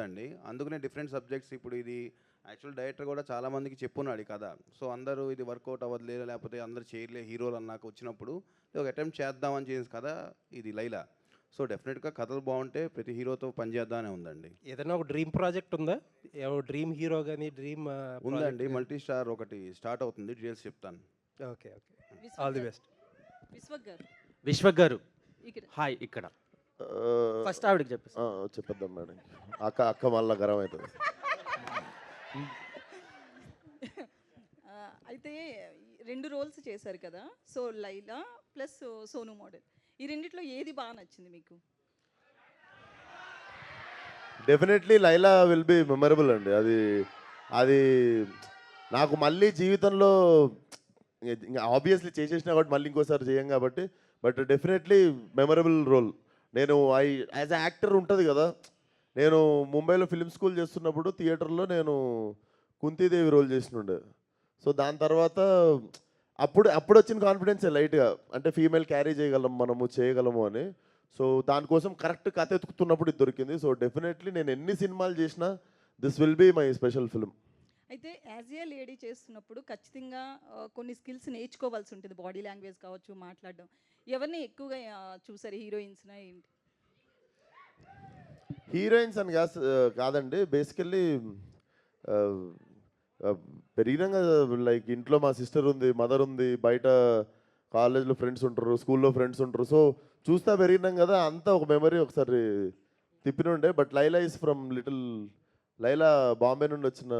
అండి. అందుకనే different subjects ఇప్పుడు ఇది యాక్చువల్ డైరెక్టర్ కూడా చాలా మందికి చెప్పున్నాడు ఈ కథ. సో అందరూ ఇది వర్కౌట్ అవ్వదులే లేకపోతే అందరూ చేయలే హీరోలు అన్నాక వచ్చినప్పుడు ఒక అటెంప్ట్ చేద్దామని చేసిన కథ ఇది 'లైలా'. సో డెఫినెట్‌గా కథలు బాగుంటే ప్రతి హీరోతో పని చేద్దామనే ఉందండి. ఏదైనా ఒక డ్రీమ్ ప్రాజెక్ట్ ఉందా? డ్రీమ్ హీరో గాని డ్రీమ్ ఉందండి. మల్టీ స్టార్ ఒకటి స్టార్ట్ అవుతుంది. డీటెయిల్స్ చెప్తాను. Okay. All the best. Vishwak గారు విశ్వక్ గారు ఇక్కడ హాయ్ ఇక్కడ ఫస్ట్ ఫస్ట్ ఆవిడకి చెప్పేసి చెప్పేద్దాం మేడం. అక్క అక్క మళ్ళీ గరం అవుతుంది. అయితే రెండు రోల్స్ చేశారు కదా, so Laila plus Sonu model, ఈ రెండిట్లో ఏది బాగా నచ్చింది మీకు? Definitely Laila will be memorable అండి. అది అది నాకు మళ్ళీ జీవితంలో ఆబ్వియస్లీ చేసేసిన కాబట్టి మళ్ళీ ఇంకోసారి చేయం కాబట్టి, బట్ డెఫినెట్లీ మెమరబుల్ రోల్. నేను యాజ్ అ యాక్టర్ ఉంటుంది కదా, నేను ముంబైలో ఫిల్మ్ స్కూల్ చేస్తున్నప్పుడు థియేటర్లో నేను కుంతీదేవి రోల్ చేసినుండే. సో దాని తర్వాత అప్పుడు వచ్చిన కాన్ఫిడెన్స్ లైట్గా, అంటే ఫీమేల్ క్యారీ చేయగలం మనము చేయగలము అని. సో దానికోసం కరెక్ట్ కథ ఎత్తుకుతున్నప్పుడు ఇది దొరికింది. సో డెఫినెట్లీ నేను ఎన్ని సినిమాలు చేసినా this will be my special film. అయితే యాజ్ ఏ లేడీ చేస్తున్నప్పుడు ఖచ్చితంగా కొన్ని స్కిల్స్ నేర్చుకోవాల్సి ఉంటుంది, బాడీ లాంగ్వేజ్ కావచ్చు, మాట్లాడడం. ఎవరిని ఎక్కువగా చూసారు, హీరోయిన్స్నా ఏంటి? హీరోయిన్స్ అని కాదండి, బేసికల్లీ పెరిగినాక లైక్ ఇంట్లో మా సిస్టర్ ఉంది, మదర్ ఉంది, బయట కాలేజ్లో ఫ్రెండ్స్ ఉంటారు, స్కూల్లో ఫ్రెండ్స్ ఉంటారు. సో చూస్తా పెరిగినాం కదా, అంతా ఒక మెమరీ ఒకసారి తిప్పినుండే. But Laila is from Laila Bombay నుండి వచ్చిన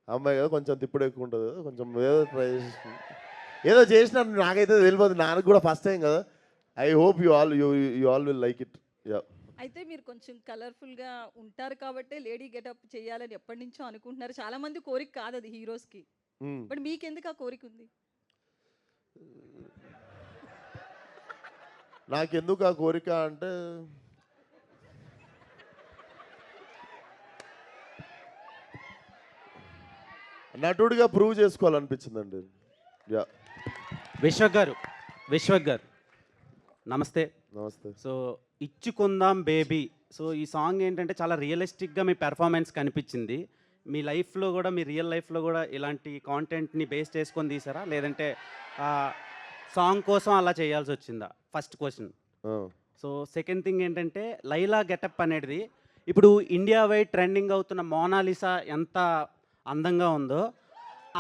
అమ్మాయి కదా, కొంచెం తిప్పుడు ఎక్కువ ఉంటుంది కదా, కొంచెం ఏదో ట్రై ఏదో చేసిన నాకైతే తెలియదు, నాకు కూడా ఫస్ట్ టైం కదా. I hope you all will like it. Yeah. అయితే మీరు కొంచెం కలర్ఫుల్గా ఉంటారు కాబట్టి లేడీ గెటప్ చేయాలని ఎప్పటి నుంచో అనుకుంటున్నారు. చాలా మంది కోరిక కాదు అది హీరోస్కి, బట్ మీకెందుకు ఆ కోరిక ఉంది? నాకెందుకు ఆ కోరిక అంటే, నటుడిగా ప్రూవ్ చేసుకోవాలనిపించిందండి. యా. విశ్వక్ గారు నమస్తే. నమస్తే. సో ఇచ్చుకుందాం బేబీ, సో ఈ సాంగ్ ఏంటంటే చాలా రియలిస్టిక్గా మీ పెర్ఫార్మెన్స్ కనిపించింది. మీ లైఫ్లో కూడా, మీ రియల్ లైఫ్లో కూడా ఇలాంటి కాంటెంట్ని బేస్ చేసుకొని తీసారా, లేదంటే సాంగ్ కోసం అలా చేయాల్సి వచ్చిందా? First question. So second thing ఏంటంటే లైలా గెటప్ అనేది ఇప్పుడు ఇండియా వైడ్ ట్రెండింగ్ అవుతున్న మోనాలిసా ఎంత అందంగా ఉందో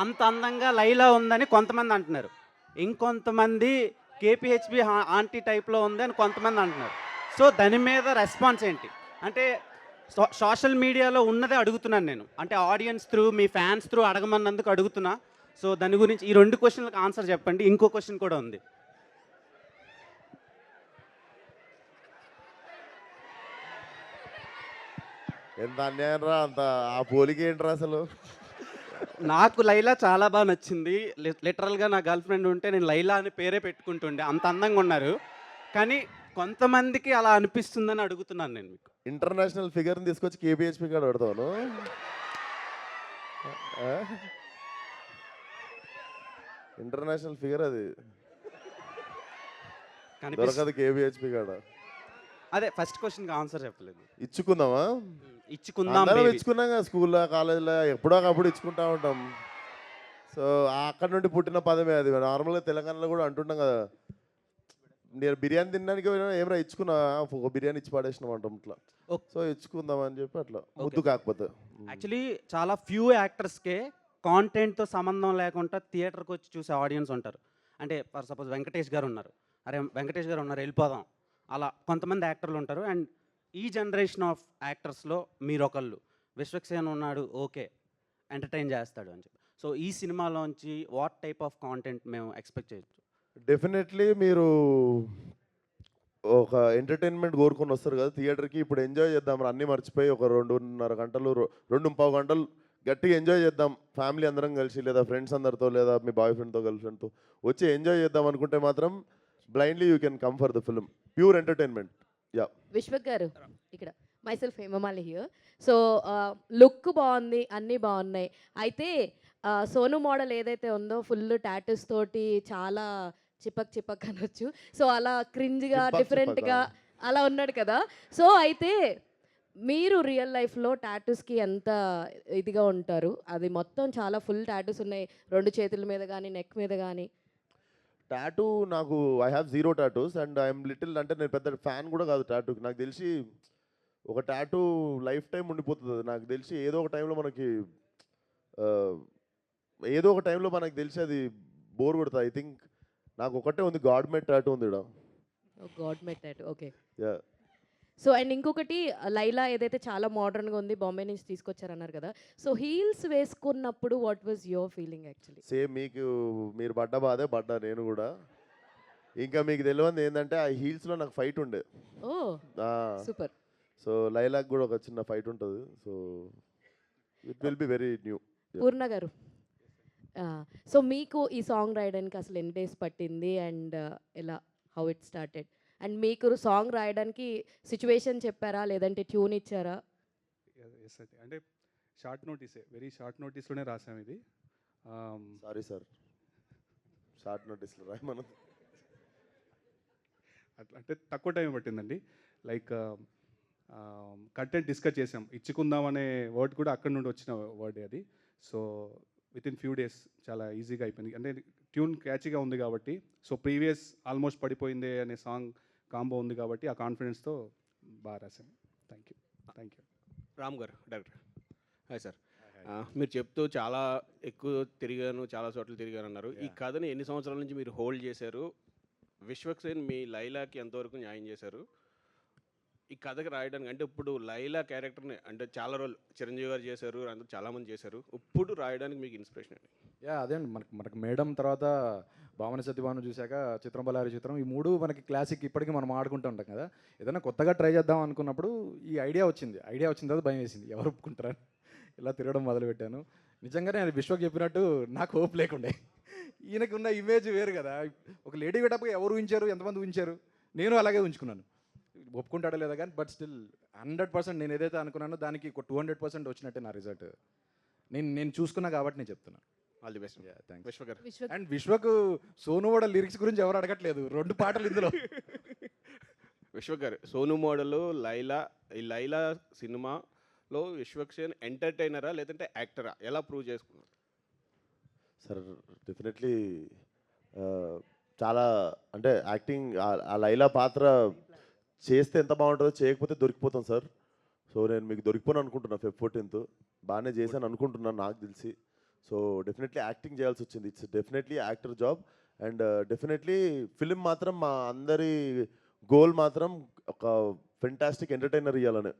అంత అందంగా లైలా ఉందని కొంతమంది అంటున్నారు. ఇంకొంతమంది కేపీహెచ్బి ఆంటీ టైప్లో ఉంది అని కొంతమంది అంటున్నారు. సో దాని మీద రెస్పాన్స్ ఏంటి? అంటే సోషల్ మీడియాలో ఉన్నదే అడుగుతున్నాను నేను, అంటే ఆడియన్స్ త్రూ, మీ ఫ్యాన్స్ త్రూ అడగమన్నందుకు అడుగుతున్నా. సో దాని గురించి ఈ రెండు క్వశ్చన్లకు ఆన్సర్ చెప్పండి. ఇంకో క్వశ్చన్ కూడా ఉంది. ఎంత అన్యాయం రా, అంత ఆ పోలిక ఏంట్రా అసలు? నాకు లైలా చాలా బాగా నచ్చింది. లిటరల్గా నా గర్ల్ ఫ్రెండ్ ఉంటే నేను లైలా అని పేరే పెట్టుకుంటుండే, అంత అందంగా ఉన్నారు. కానీ కొంతమందికి అలా అనిపిస్తుందని అడుగుతున్నాను నేను మీకు. ఇంటర్నేషనల్ ఫిగర్ని తీసుకొచ్చి కేబిహెచ్పి కాడ పెడతాను. ఇంటర్నేషనల్ ఫిగర్ అది దొరకదు కేబిహెచ్పి కాడ. అదే ఫస్ట్ క్వశ్చన్కి ఆన్సర్ చెప్పలేదు. ఇచ్చుకుందామా? ఇచ్చుకుందాం అందరం baby. ఇచ్చుకున్నాం కదా, స్కూల్లో కాలేజీలో ఎప్పుడో ఒకప్పుడు ఇచ్చుకుంటా ఉంటాం. సో అక్కడ నుండి పుట్టిన పదమే అది. నార్మల్గా తెలంగాణలో కూడా అంటుంటాం కదా, నేను బిర్యానీ తినడానికి పోయినా ఏమైనా ఇచ్చుకున్నా, ఒక బిర్యానీ ఇచ్చి పడేసినాం అంటాం ఇట్లా. సో ఇచ్చుకుందాం అని చెప్పి అట్లా ముద్దు కాకపోతే. యాక్చువల్లీ చాలా ఫ్యూ యాక్టర్స్కే కాంటెంట్తో సంబంధం లేకుండా థియేటర్కి వచ్చి చూసే ఆడియన్స్ ఉంటారు. అంటే ఫర్ సపోజ్ వెంకటేష్ గారు ఉన్నారు, అరే వెంకటేష్ గారు ఉన్నారు వెళ్ళిపోదాం, అలా కొంతమంది యాక్టర్లు ఉంటారు. అండ్ ఈ జనరేషన్ ఆఫ్ యాక్టర్స్లో మీరు ఒకళ్ళు, విశ్వక్సేన్ ఉన్నాడు, ఓకే ఎంటర్టైన్ చేస్తాడు అని చెప్పి. సో ఈ సినిమాలోంచి వాట్ టైప్ ఆఫ్ కాంటెంట్ మేము ఎక్స్పెక్ట్ చేయొచ్చు? డెఫినెట్లీ మీరు ఒక ఎంటర్టైన్మెంట్ కోరుకొని వస్తారు కదా థియేటర్కి, ఇప్పుడు ఎంజాయ్ చేద్దాం అన్నీ మర్చిపోయి ఒక 2.5 గంటలు 2.25 గంటలు గట్టిగా ఎంజాయ్ చేద్దాం ఫ్యామిలీ అందరం కలిసి, లేదా ఫ్రెండ్స్ అందరితో, లేదా మీ బాయ్ ఫ్రెండ్తో గర్ల్ ఫ్రెండ్తో వచ్చి ఎంజాయ్ చేద్దాం అనుకుంటే మాత్రం blindly you can come for the film. Pure entertainment. Yeah. Vishwak గారు ఇక్కడ, myself Hemamali here. So look బాగుంది, అన్నీ బాగున్నాయి. అయితే సోను మోడల్ ఏదైతే ఉందో ఫుల్ టాటూస్ తోటి చాలా చిపక్ అనొచ్చు. సో అలా క్రింజ్గా డిఫరెంట్గా అలా ఉన్నాడు కదా. సో అయితే మీరు రియల్ లైఫ్లో టాటూస్కి ఎంత ఇదిగా ఉంటారు? అది మొత్తం చాలా ఫుల్ టాటూస్ ఉన్నాయి. 2 చేతుల మీద కానీ, నెక్ మీద కానీ. టాటూ నాకు I have 0 tattoos and I'm little, అంటే నేను పెద్ద ఫ్యాన్ కూడా కాదు టాటూకి. నాకు తెలిసి ఒక టాటూ లైఫ్ టైం ఉండిపోతుంది. అది నాకు తెలిసి ఏదో ఒక టైంలో మనకి ఏదో ఒక టైంలో మనకు తెలిసి అది బోర్ కొడుతుంది. ఐ థింక్ నాకు ఒకటే ఉంది, గాడ్ మేడ్ టాటూ ఉంది ఇక్కడ. God made tattoo. Okay. Yeah. So and ఇంకొకటి లైలా ఏదైతే చాలా మోడర్న్గా ఉంది, బాంబే నుంచి తీసుకొచ్చారన్నారు కదా. సో హీల్స్ వేసుకున్నప్పుడు what was your feeling actually? Same మీరు పడ్డ బాధే పడ్డా నేను కూడా. ఇంకా మీకు తెలియదు ఏంటంటే ఆ హీల్స్లో నాకు ఫైట్ ఉండే. ఓ సూపర్. సో లైలాక్ కూడా ఒక చిన్న ఫైట్ ఉంటుంది. So it will be very new. Purna గారు, సో మీకు ఈ సాంగ్ రాయడానికి అసలు ఎన్ని డేస్ పట్టింది అండ్ ఎలా, హౌ ఇట్ స్టార్టెడ్? అండ్ మీకు సాంగ్ రాయడానికి సిచ్యువేషన్ చెప్పారా లేదంటే ట్యూన్ ఇచ్చారా? ఎస్ అండి, అంటే షార్ట్ నోటీసే, వెరీ షార్ట్ నోటీస్లోనే రాసాం ఇది. సారీ సార్, షార్ట్ నోటీస్లో రాయమను. అట్లా అంటే తక్కువ టైం పట్టిందండి. లైక్ కంటెంట్ డిస్కస్ చేసాం. ఇచ్చుకుందాం అనే వర్డ్ కూడా అక్కడ నుండి వచ్చిన వర్డే అది. So with in few days చాలా ఈజీగా అయిపోయింది. అంటే ట్యూన్ క్యాచీగా ఉంది కాబట్టి, సో ప్రీవియస్ ఆల్మోస్ట్ పడిపోయిందే అనే సాంగ్ కాంబో ఉంది కాబట్టి ఆ కాన్ఫిడెన్స్తో బాగా రాశాను. Thank you. రామ్ గారు, డైరెక్టర్. Hi sir. మీరు చెప్తూ చాలా ఎక్కువ తిరిగాను, చాలా చోట్ల తిరిగాను అన్నారు. ఈ కథని ఎన్ని సంవత్సరాల నుంచి మీరు హోల్డ్ చేశారు? విశ్వక్సేన్ మీ లైలాకి ఎంతవరకు న్యాయం చేశారు ఈ కథకి రాయడానికి? అంటే ఇప్పుడు లైలా క్యారెక్టర్ని అంటే చాలా రోజులు చిరంజీవి గారు చేశారు, అందరూ చాలామంది చేశారు. ఇప్పుడు రాయడానికి మీకు ఇన్స్పిరేషన్ అండి? అదే అండి, మనకు మేడం తర్వాత భావన సత్యభాను చూశాక చిత్రం బలారి చిత్రం, ఈ 3 మనకి క్లాసిక్, ఇప్పటికీ మనం ఆడుకుంటూ ఉంటాం కదా. ఏదైనా కొత్తగా ట్రై చేద్దాం అనుకున్నప్పుడు ఈ ఐడియా వచ్చింది తర్వాత భయం వేసింది, ఎవరు ఒప్పుకుంటారని ఇలా తిరగడం మొదలుపెట్టాను. నిజంగానే అది విశ్వక్ చెప్పినట్టు నాకు హోప్ లేకుండే. ఈయనకు ఉన్న ఇమేజ్ వేరు కదా. ఒక లేడీ గెటప్గా ఎవరు ఊహించారు, ఎంతమంది ఊహించారు, నేను అలాగే ఉంచుకున్నాను. ఒప్పుకుంటాడో లేదా కానీ బట్ స్టిల్ 100% నేను ఏదైతే అనుకున్నానో దానికి 200% వచ్చినట్టే నా రిజల్ట్. నేను చూసుకున్నా కాబట్టి నేను చెప్తున్నాను. All the best. Thanks. Vishwak గారు. అండ్ విశ్వకు సోను కూడా లిరిక్స్ గురించి ఎవరు అడగట్లేదు, 2 పాటలు ఇందులో. విశ్వక్ గారు, సోను మోడల్ లైలా, ఈ లైలా సినిమాలో విశ్వక్సేన్ ఎంటర్టైనరా లేదంటే యాక్టరా, ఎలా ప్రూవ్ చేసుకున్నారు? సార్ డెఫినెట్లీ చాలా, అంటే యాక్టింగ్ ఆ లైలా పాత్ర చేస్తే ఎంత బాగుంటుందో, చేయకపోతే దొరికిపోతాం సార్. సో నేను మీకు దొరికిపోను అనుకుంటున్నా. Feb 14th బాగానే చేశాను అనుకుంటున్నాను నాకు తెలిసి. సో డెఫినెట్లీ యాక్టింగ్ చేయాల్సి వచ్చింది. It's definitely actor job. And definitely film మాత్రం మా అందరి గోల్ మాత్రం ఒక ఫెంటాస్టిక్ ఎంటర్టైనర్ ఇవ్వాలనే,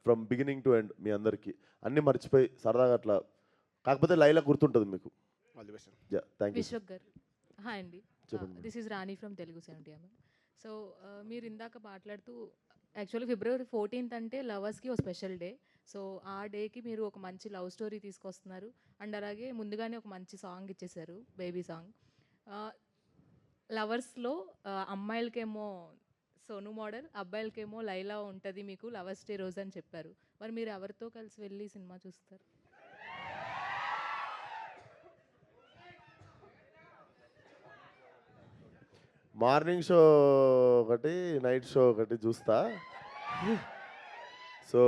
ఫ్రమ్ బిగినింగ్ టు ఎండ్. మీ అందరికీ అన్నీ మర్చిపోయి సరదాగా అట్లా, కాకపోతే లైలా గుర్తుంటుంది మీకు. All the best. Yeah, thank you. Vishwak గారు, హాయ్ అండి. చెప్పండి. This is Rani from Telugu 70. So మీరు ఇందాక మాట్లాడుతూ యాక్చువల్లీ February 14th అంటే లవర్స్కి ఒక స్పెషల్ డే. సో ఆ డేకి మీరు ఒక మంచి లవ్ స్టోరీ తీసుకొస్తున్నారు అండ్ అలాగే ముందుగానే ఒక మంచి సాంగ్ ఇచ్చేసారు, బేబీ సాంగ్. లవర్స్లో అమ్మాయిలకేమో సోను మోడల్, అబ్బాయిలకేమో లైలా ఉంటుంది మీకు లవర్స్ డే రోజు అని చెప్పారు. మరి మీరు ఎవరితో కలిసి వెళ్ళి సినిమా చూస్తారు? మార్నింగ్ షో ఒకటి, నైట్ షో ఒకటి చూస్తా. సో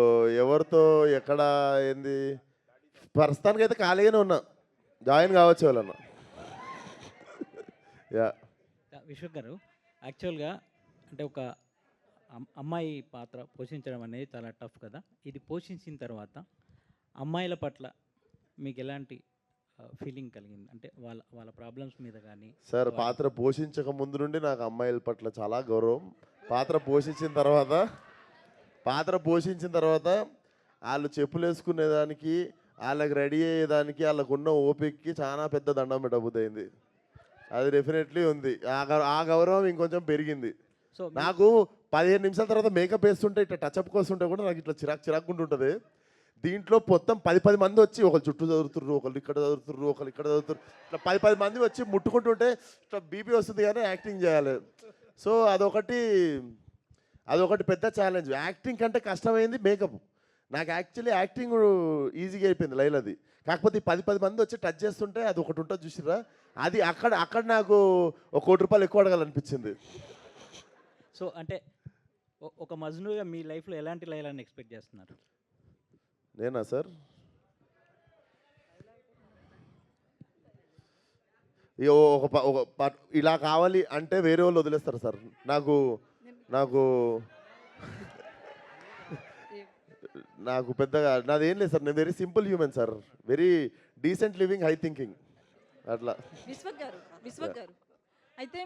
ఎవరితో ఎక్కడ ఏంది, ప్రస్తుతానికైతే ఖాళీగానే ఉన్నా, జాయిన్ కావచ్చు వాళ్ళన్నా. యా. విశ్వక్ గారు, యాక్చువల్గా అంటే ఒక అమ్మాయి పాత్ర పోషించడం అనేది చాలా టఫ్ కదా. ఇది పోషించిన తర్వాత అమ్మాయిల పట్ల మీకు ఎలాంటి ఫీలింగ్ కలిగింది? అంటే వాళ్ళ ప్రాబ్లమ్స్ మీద కానీ. సార్ పాత్ర పోషించక ముందు నుండి నాకు అమ్మాయిల పట్ల చాలా గౌరవం. పాత్ర పోషించిన తర్వాత వాళ్ళు చెప్పులు వేసుకునేదానికి, వాళ్ళకి రెడీ అయ్యేదానికి, వాళ్ళకు ఉన్న ఓపికకి చాలా పెద్ద దండం పెట్టబోతయింది. అది డెఫినెట్లీ ఉంది. ఆ గౌరవం ఇంకొంచెం పెరిగింది. సో నాకు 15 నిమిషాల తర్వాత మేకప్ వేస్తుంటే, ఇట్లా టచ్అప్ కోస్తుంటే కూడా నాకు ఇట్లా చిరాక్కుంటుంటుంది. దీంట్లో మొత్తం 10 మంది వచ్చి ఒకరు చుట్టూ చదువుతుర్రు, ఒకరు ఇక్కడ చదువుతుర్రు, ఒకరు ఇక్కడ చదువుతుర్రు, ఇట్లా 10 మంది వచ్చి ముట్టుకుంటుంటే ఇట్లా బీపీ వస్తుంది కానీ యాక్టింగ్ చేయాలి. సో అదొకటి పెద్ద ఛాలెంజ్. యాక్టింగ్ కంటే కష్టమైంది మేకప్. నాకు యాక్చువల్లీ యాక్టింగ్ ఈజీగా అయిపోయింది లైలాది. కాకపోతే 10 మంది వచ్చి టచ్ చేస్తుంటే అది ఒకటి ఉంటుంది చూసిరా, అది అక్కడ నాకు ₹1 కోటి ఎక్కువ అడగాలనిపించింది. సో అంటే ఒక మజ్నుగా మీ లైఫ్లో ఎలాంటి లైలాని ఎక్స్పెక్ట్ చేస్తున్నారు? నేనా సార్? ఇలా కావాలి అంటే వేరే వాళ్ళు వదిలేస్తారు సార్. నాకు నాకు నాకు పెద్దగా నాదేం లేదు సార్. నేను very simple human sir. Very decent living, high thinking అట్లా. విశ్వక్ గారు అయితే